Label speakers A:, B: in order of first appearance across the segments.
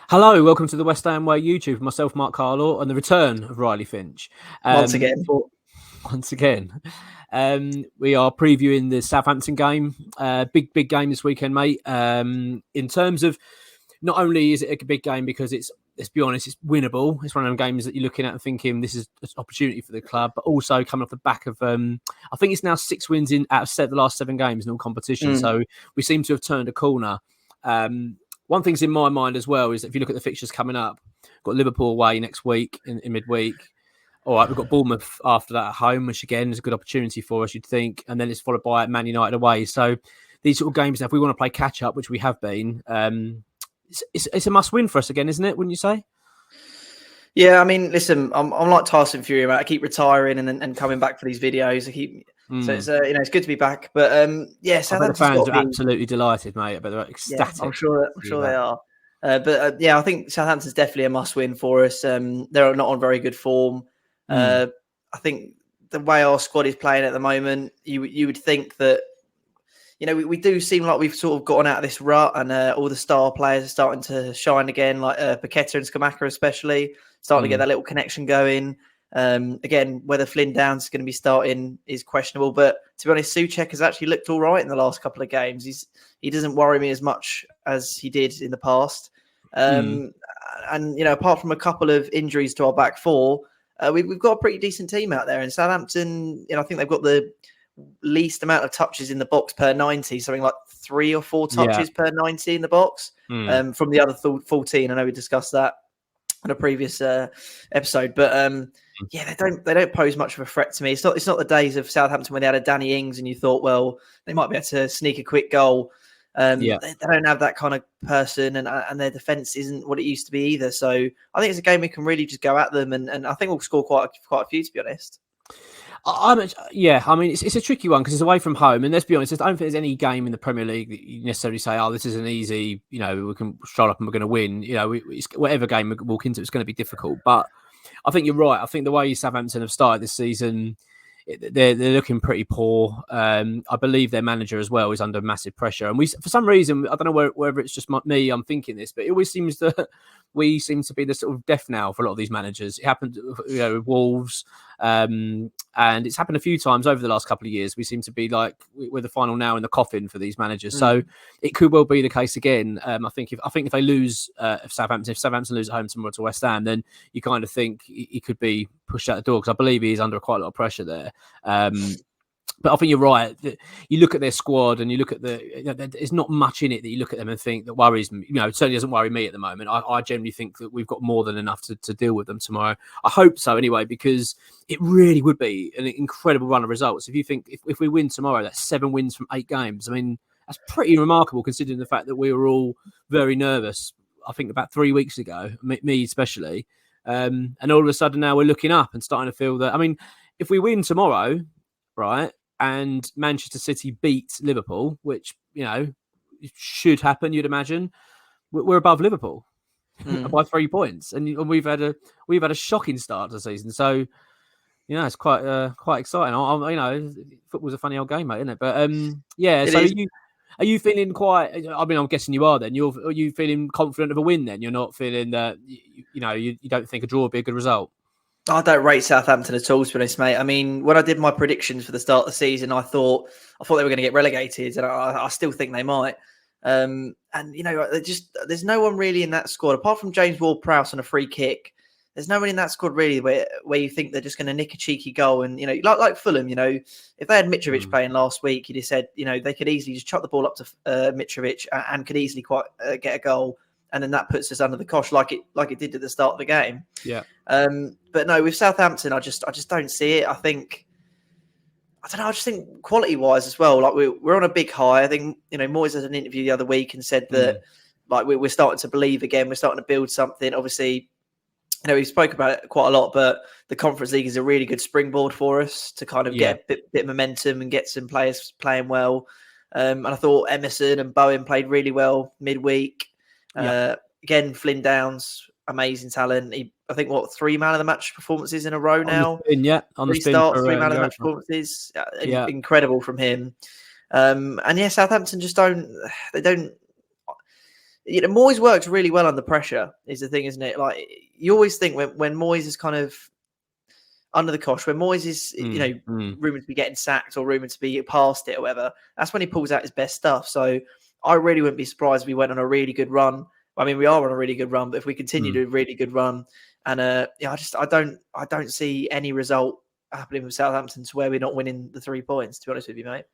A: Hello, welcome to the West Ham Way YouTube. Myself, Mark Carlaw, and the return of Riley Finch.
B: Once again,
A: We are previewing the Southampton game. Big game this weekend, mate. In terms of, not only is it a big game because let's be honest, it's winnable. It's one of them games that you're looking at and thinking this is an opportunity for the club, but also coming off the back of, I think it's now 6 wins out of the last 7 games in all competitions. So we seem to have turned a corner. One thing's in my mind as well is if you look at the fixtures coming up, we've got Liverpool away next week in midweek. All right, we've got Bournemouth after that at home, which again is a good opportunity for us, you'd think. And then it's followed by Man United away. So these sort of games, if we want to play catch up, which we have been, it's a must win for us again, isn't it? Wouldn't you say?
B: Yeah, I mean, listen, I'm like Tyson Fury, mate. I keep retiring and coming back for these videos. So it's it's good to be back. But
A: the fans are absolutely delighted, mate. But they're ecstatic.
B: Yeah, I'm sure they are. I think Southampton's definitely a must-win for us. They're not on very good form. I think the way our squad is playing at the moment, you would think that we do seem like we've sort of gotten out of this rut, and all the star players are starting to shine again, like Paqueta and Skamaka especially, starting to get that little connection going. Again, whether Flynn Downs is going to be starting is questionable, but to be honest, Soucek has actually looked all right in the last couple of games. He doesn't worry me as much as he did in the past. And apart from a couple of injuries to our back four, we've got a pretty decent team out there. And Southampton, I think they've got the least amount of touches in the box per 90, something like 3 or 4 touches per 90 in the box from the other 14. I know we discussed that on a previous episode, but they don't pose much of a threat to me. It's not the days of Southampton when they had a Danny Ings and you thought, well, they might be able to sneak a quick goal. They don't have that kind of person, and their defense isn't what it used to be either. So I think it's a game we can really just go at them, and I think we'll score quite a few, to be honest.
A: I mean, it's a tricky one because it's away from home, and let's be honest, I don't think there's any game in the Premier League that you necessarily say, "Oh, this is an easy." We can stroll up and we're going to win. Whatever game we walk into, it's going to be difficult. But I think you're right. I think the way Southampton have started this season, they're looking pretty poor. I believe their manager as well is under massive pressure, and for some reason, I don't know whether it's just me, I'm thinking this, but it always seems that we seem to be the sort of death knell for a lot of these managers. It happened, with Wolves, and it's happened a few times over the last couple of years. We seem to be like we're the final nail in the coffin for these managers. So it could well be the case again. I think if they lose, if Southampton lose at home tomorrow to West Ham, then you kind of think he could be pushed out the door because I believe he is under quite a lot of pressure there. But I think you're right. You look at their squad and you look at there's not much in it that you look at them and think that worries me. It certainly doesn't worry me at the moment. I generally think that we've got more than enough to deal with them tomorrow. I hope so anyway, because it really would be an incredible run of results. If you think if we win tomorrow, that's 7 wins from 8 games. I mean, that's pretty remarkable considering the fact that we were all very nervous, I think about 3 weeks ago, me especially. And all of a sudden now we're looking up and starting to feel that, I mean, if we win tomorrow, right, and Manchester City beat Liverpool, which, should happen, you'd imagine, we're above Liverpool by 3 points. And we've had a shocking start to the season. So, it's quite exciting. Football's a funny old game, mate, isn't it? But, are you feeling quite, I mean, I'm guessing you are then. Are you feeling confident of a win then? You're not feeling that, you don't think a draw would be a good result?
B: I don't rate Southampton at all, to be honest, mate. I mean, when I did my predictions for the start of the season, I thought they were going to get relegated, and I still think they might. There's no one really in that squad apart from James Ward-Prowse on a free kick. There's no one in that squad really where you think they're just going to nick a cheeky goal. And like Fulham, if they had Mitrovic playing last week, you'd have said they could easily just chuck the ball up to Mitrovic and could easily quite get a goal. And then that puts us under the cosh like it did at the start of the game.
A: Yeah.
B: But no, with Southampton, I just don't see it. I just think quality wise as well. Like we're on a big high. I think Moyes had an interview the other week and said that like we're starting to believe again. We're starting to build something. Obviously, we spoke about it quite a lot, but the Conference League is a really good springboard for us to kind of get a bit of momentum and get some players playing well. And I thought Emerson and Bowen played really well midweek. Again, Flynn Downs, amazing talent. I think 3 man of the match performances in a row now.
A: On the
B: spin, 3 man of the match performances. Incredible from him. Southampton just don't. Moyes works really well under pressure. Is the thing, isn't it? Like you always think when Moyes is kind of under the cosh, when Moyes is rumored to be getting sacked or rumored to be past it or whatever, that's when he pulls out his best stuff. So I really wouldn't be surprised if we went on a really good run. I mean, we are on a really good run, but if we continue to do a really good run, and I don't see any result happening with Southampton to where we're not winning the 3 points. To be honest with you, mate.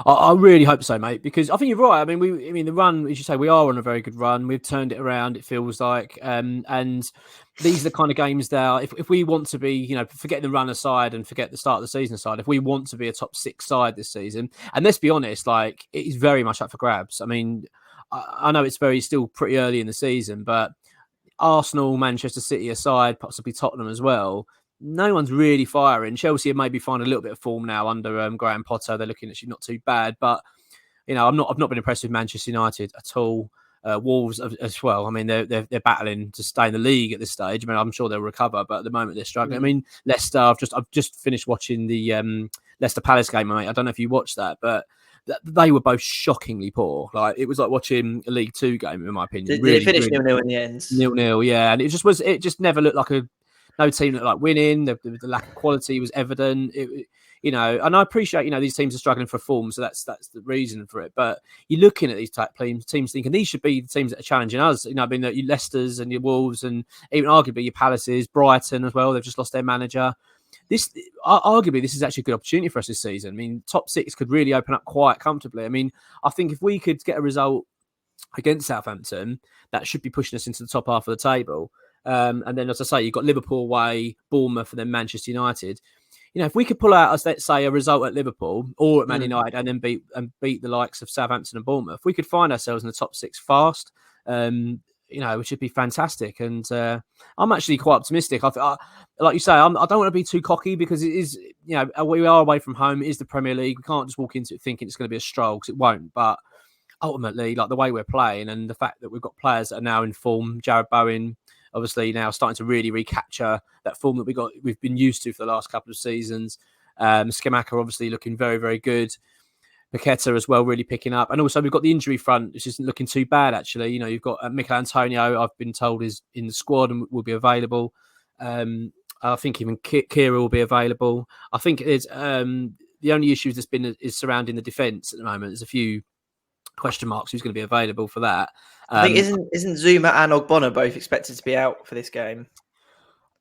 A: I really hope so, mate, because I think you're right. I mean, the run, as you say, we are on a very good run. We've turned it around, it feels like. And these are the kind of games that if we want to be, forget the run aside and forget the start of the season aside, if we want to be a top 6 side this season, and let's be honest, like it is very much up for grabs. I mean, I know it's still pretty early in the season, but Arsenal, Manchester City aside, possibly Tottenham as well, no one's really firing. Chelsea have maybe found a little bit of form now under Graham Potter. They're looking actually not too bad, but I've not been impressed with Manchester United at all. Wolves as well. I mean, they're battling to stay in the league at this stage. I mean, I'm sure they'll recover, but at the moment they're struggling. I mean, Leicester. I've just finished watching the Leicester Palace game, mate. I don't know if you watched that, but they were both shockingly poor. Like it was like watching a League Two game, in my opinion.
B: Did it finish 0-0 in the end?
A: 0-0, yeah, and it just never looked like no team looked like winning. The lack of quality was evident. And I appreciate, these teams are struggling for form, so that's the reason for it. But you're looking at these type teams thinking these should be the teams that are challenging us. I mean, your Leicesters and your Wolves and even arguably your Palaces, Brighton as well. They've just lost their manager. Arguably, this is actually a good opportunity for us this season. I mean, top 6 could really open up quite comfortably. I mean, I think if we could get a result against Southampton, that should be pushing us into the top half of the table. And then, as I say, you've got Liverpool away, Bournemouth, and then Manchester United. If we could pull out, let's say, a result at Liverpool or at Man United, and then beat the likes of Southampton and Bournemouth, we could find ourselves in the top 6 fast. Which would be fantastic. And I'm actually quite optimistic. Like you say, I don't want to be too cocky because it is, we are away from home. It is the Premier League. We can't just walk into it thinking it's going to be a stroll because it won't. But ultimately, like the way we're playing and the fact that we've got players that are now in form, Jared Bowen, obviously now starting to really recapture that form that we've been used to for the last couple of seasons. Scamacca obviously looking very, very good. Paqueta as well, really picking up. And also we've got the injury front, which isn't looking too bad, actually. You've got Mikel Antonio, I've been told, is in the squad and will be available. I think even Kira will be available. I think it's the only issue that's been is surrounding the defence at the moment. There's a few question marks who's going to be available for that.
B: I think isn't Zuma and Ogbonna both expected to be out for this game?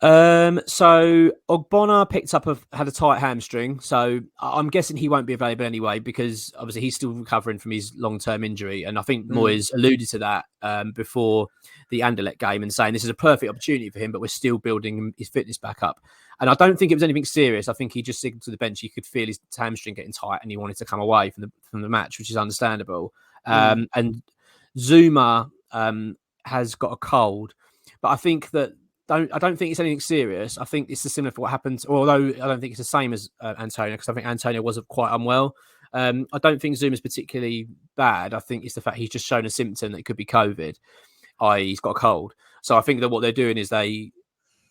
A: So Ogbonna had a tight hamstring, so I'm guessing he won't be available anyway because obviously he's still recovering from his long-term injury, and I think Moyes alluded to that before the Anderlecht game and saying this is a perfect opportunity for him, but we're still building his fitness back up. And I don't think it was anything serious. I think he just signaled to the bench he could feel his hamstring getting tight and he wanted to come away from the match, which is understandable. And Zuma has got a cold, but I think that. I don't think it's anything serious. I think it's similar to what happened, although I don't think it's the same as Antonio, because I think Antonio was quite unwell. I don't think Zuma's particularly bad. I think it's the fact he's just shown a symptom that it could be COVID, i.e. he's got a cold. So I think that what they're doing is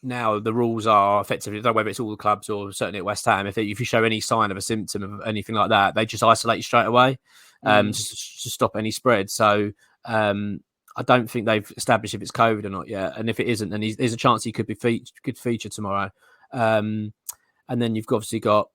A: now the rules are effectively, I don't know whether it's all the clubs or certainly at West Ham, if you show any sign of a symptom of anything like that, they just isolate you straight away to stop any spread. So I don't think they've established if it's COVID or not yet. And if it isn't, then there's a chance he could feature tomorrow. And then you've obviously got,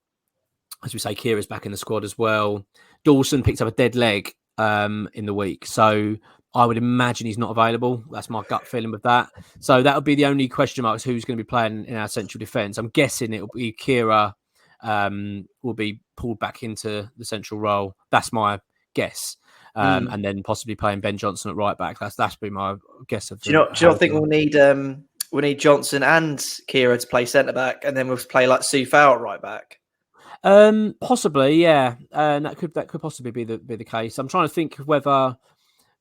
A: as we say, Kira's back in the squad as well. Dawson picked up a dead leg in the week. So I would imagine he's not available. That's my gut feeling with that. So that would be the only question mark is who's going to be playing in our central defence. I'm guessing it'll be Kira will be pulled back into the central role. That's my guess. And then possibly playing Ben Johnson at right back. That's been my guess. Do you
B: not think we'll need Johnson and Kira to play centre back, and then we'll play like Soufal at right back?
A: Possibly, yeah. That could possibly be the case. I'm trying to think whether,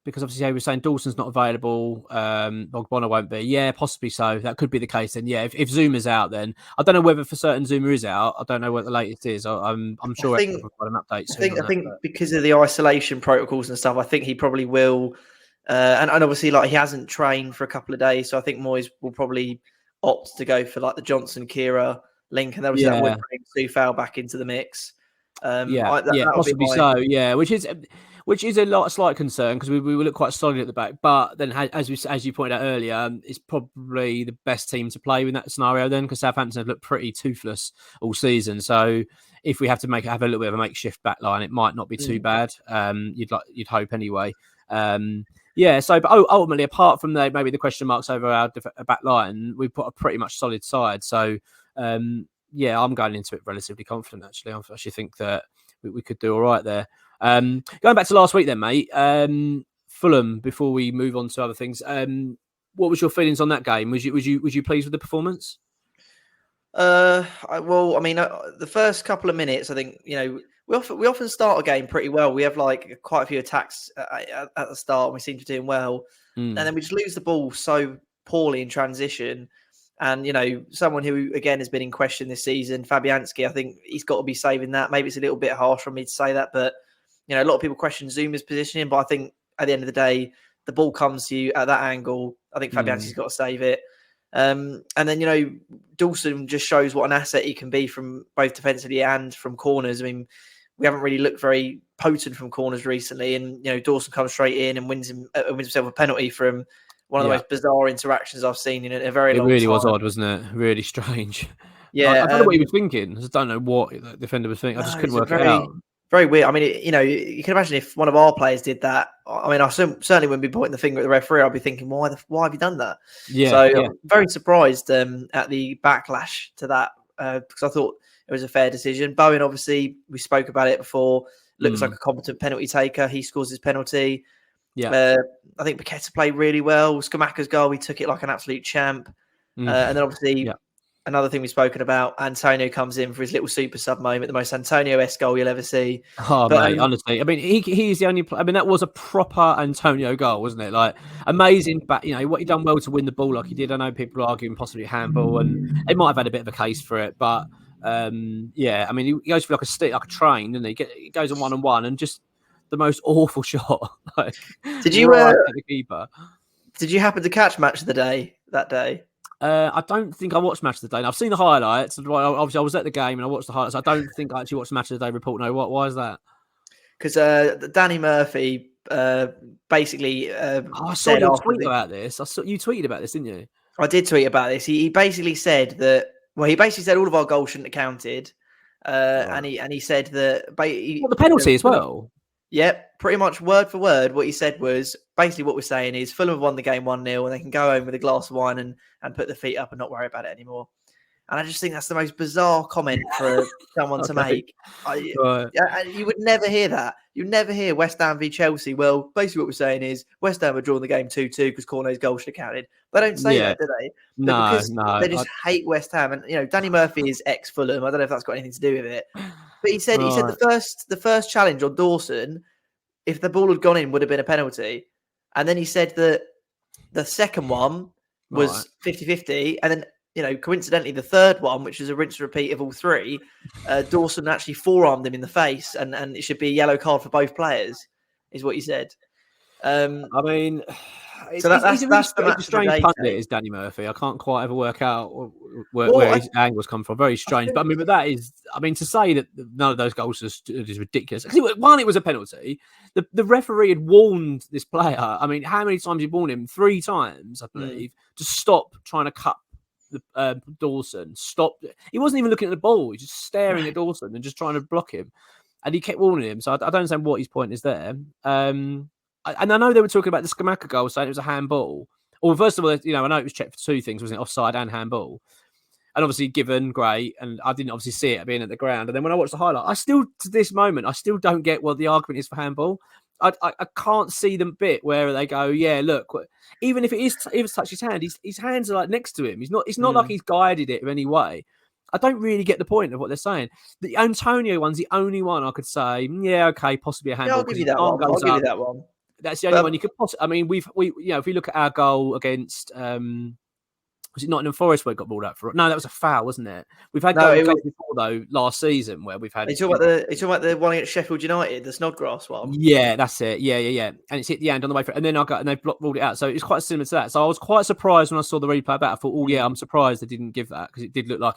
A: because obviously we were saying Dawson's not available, Ogbonna won't be. Yeah, possibly so. That could be the case then. Yeah, if Zuma's out, then I don't know whether for certain Zuma is out. I don't know what the latest is. I'm sure we'll provide an update soon.
B: I think because of the isolation protocols and stuff, I think he probably will. And obviously, like he hasn't trained for a couple of days, so I think Moyes will probably opt to go for like the Johnson Kira link, and obviously that would bring Soufal back into the mix.
A: Possibly so. Yeah, which is which is slight concern because we look quite solid at the back. But then, as you pointed out earlier, it's probably the best team to play in that scenario then, because Southampton have looked pretty toothless all season. So if we have to have a little bit of a makeshift back line, it might not be too bad. You'd hope anyway. So but ultimately, apart from maybe the question marks over our back line, we've put a pretty much solid side. So I'm going into it relatively confident. Actually, I actually think that we could do all right there. Going back to last week, then, mate. Fulham. Before we move on to other things, what was your feelings on that game? Was you pleased with the performance?
B: The first couple of minutes, I think, we often start a game pretty well. We have like quite a few attacks at the start, and we seem to be doing well, and then we just lose the ball so poorly in transition. And someone who again has been in question this season, Fabianski, I think he's got to be saving that. Maybe it's a little bit harsh for me to say that, but a lot of people question Zuma's positioning. But I think at the end of the day, the ball comes to you at that angle. I think Fabianski's got to save it. And then, Dawson just shows what an asset he can be from both defensively and from corners. I mean, we haven't really looked very potent from corners recently. And, Dawson comes straight in and wins himself a penalty from one of the most bizarre interactions I've seen in a very long time.
A: It really was odd, wasn't it? Really strange.
B: Yeah.
A: I don't know what he was thinking. I just don't know what the defender was thinking. I just couldn't work it out.
B: Very weird. I mean, you can imagine if one of our players did that. I mean, I certainly wouldn't be pointing the finger at the referee. I'd be thinking, why have you done that? I'm very surprised at the backlash to that because I thought it was a fair decision. Bowen, obviously, we spoke about it before, looks like a competent penalty taker. He scores his penalty. I think Paqueta played really well. Skamaka's goal, he took it like an absolute champ. And then obviously... Another thing we've spoken about, Antonio comes in for his little super sub moment, the most Antonio-esque goal you'll ever see.
A: Oh, mate, honestly. I mean, he's the only... I mean, that was a proper Antonio goal, wasn't it? Like, amazing. But, what he done well to win the ball like he did. I know people are arguing possibly handball, and they might have had a bit of a case for it. But, I mean, he goes for like a train, doesn't he? He goes on one-on-one and just the most awful shot.
B: Did you...
A: at the keeper.
B: Did you happen to catch Match of the Day that day?
A: I don't think I watched Match of the Day. I've seen the highlights. Obviously, I was at the game and I watched the highlights. I don't think I actually watched the Match of the Day report. No, why is that?
B: Because Danny Murphy basically
A: I saw you tweet about this. You tweeted about this, didn't you?
B: I did tweet about this. He basically said that. Well, he basically said all of our goals shouldn't have counted, and he said that.
A: The penalty as well.
B: Yep, pretty much word for word. What he said was basically what we're saying is Fulham have won the game 1-0 and they can go home with a glass of wine and put their feet up and not worry about it anymore. And I just think that's the most bizarre comment for someone to make. You would never hear that. You'd never hear West Ham v Chelsea. Well, basically what we're saying is West Ham are drawing the game 2-2 because Cornet's goal should have counted. They don't say that, do they?
A: No.
B: They just hate West Ham. And, Danny Murphy is ex-Fulham. I don't know if that's got anything to do with it. But he said the first challenge on Dawson, if the ball had gone in, would have been a penalty. And then he said that the second one was 50-50. And then, coincidentally, the third one, which is a rinse repeat of all three, Dawson actually forearmed him in the face. And it should be a yellow card for both players, is what he said.
A: I mean...
B: So that's the
A: strange pundit is Danny Murphy. I can't quite ever work out where his angles come from. Very strange. But that is, to say that none of those goals is ridiculous. Because one, it was a penalty. The referee had warned this player. I mean, how many times he warned him? 3 times, I believe, to stop trying to cut Dawson. Stop. He wasn't even looking at the ball. He was just staring at Dawson and just trying to block him. And he kept warning him. So I don't understand what his point is there. And I know they were talking about the Skamaka goal, saying it was a handball. Well, first of all, I know it was checked for 2 things, wasn't it? Offside and handball. And obviously given, great. And I didn't obviously see it being at the ground. And then when I watched the highlight, to this moment, I still don't get what the argument is for handball. I can't see the bit where they go, yeah, look, even if it's touched his hand, his hands are like next to him. It's not like he's guided it in any way. I don't really get the point of what they're saying. The Antonio one's the only one I could say, yeah, okay, possibly a handball.
B: I'll give you that one.
A: That's the only one you could possibly. I mean, we if we look at our goal against was it Nottingham Forest where it got balled out for? No, that was a foul, wasn't it? We've had goals before though last season where we've had.
B: Are you talking about the one against Sheffield United, the Snodgrass one?
A: Yeah, that's it. Yeah. And it's hit the end on the way through, and then they've ruled it out. So it's quite similar to that. So I was quite surprised when I saw the replay back. I thought, oh yeah, I'm surprised they didn't give that because it did look like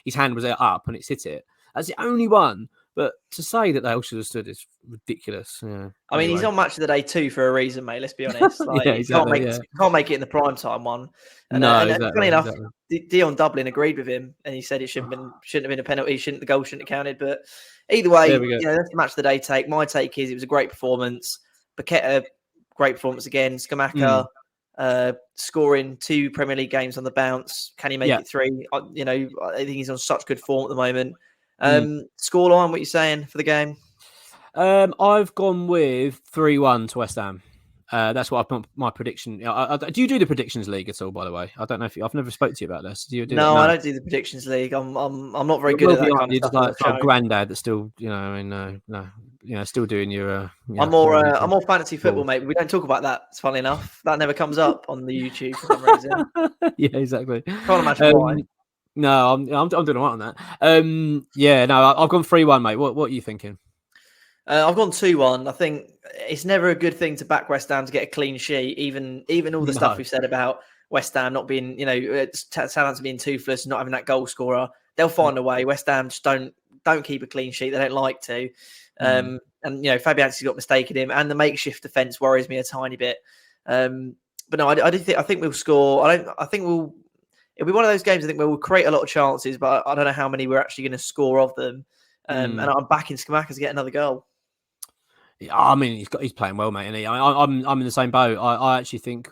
A: his hand was up and it's hit it. That's the only one But to say that they all should have stood is ridiculous. Yeah.
B: I mean, he's
A: Anyway.
B: on Match of the Day 2 for a reason, mate. Let's be honest. Like,
A: Yeah,
B: you can't
A: exactly.
B: make
A: Yeah.
B: it in the prime time one. And
A: No,
B: and funny
A: exactly.
B: enough,
A: Exactly.
B: Dion Dublin agreed with him, and he said it shouldn't have been a penalty. The goal shouldn't have counted. But either way,
A: There we go.
B: that's the Match of the Day take. My take is it was a great performance. Paqueta, great performance again. Skamaka, scoring 2 Premier League games on the bounce. Can he make it 3? I think he's on such good form at the moment. Scoreline, what you saying for the game?
A: I've gone with 3-1 to West Ham. That's what I've put my prediction. Do you do the predictions league at all? By the way, I don't know if I've never spoke to you about this. Do you do
B: No,
A: that?
B: I don't do the predictions league. I'm not very good at that kind of stuff.
A: Just like granddad that's still, still doing your.
B: I'm more fantasy football, mate. We don't talk about that. It's funny enough. That never comes up on the YouTube for some reason.
A: Yeah, exactly.
B: Can't imagine why.
A: No, I'm doing all right on that. I've gone 3-1, mate. What are you thinking?
B: I've gone 2-1. I think it's never a good thing to back West Ham to get a clean sheet. Even all the stuff we've said about West Ham not being, Southampton being toothless, not having that goal scorer. They'll find a way. West Ham just don't keep a clean sheet. They don't like to. And Fabianski's got mistaken him, and the makeshift defence worries me a tiny bit. But no, I think we'll score. I think it'll be one of those games. I think where we'll create a lot of chances, but I don't know how many we're actually going to score of them. And I'm backing Skamaka to get another goal.
A: Yeah, I mean, he's playing well, mate. And I'm in the same boat. I actually think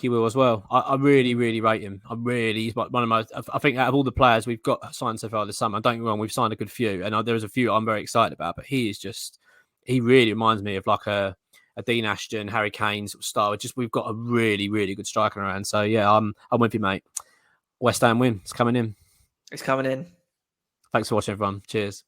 A: he will as well. I really, really rate him. He's one of my. I think out of all the players we've got signed so far this summer, don't get me wrong, we've signed a good few, and there's a few I'm very excited about. But he really reminds me of like a Dean Ashton, Harry Kane sort of style. We've got a really, really good striker around. So yeah, I'm with you, mate. West Ham win. It's coming in.
B: It's coming in.
A: Thanks for watching, everyone. Cheers.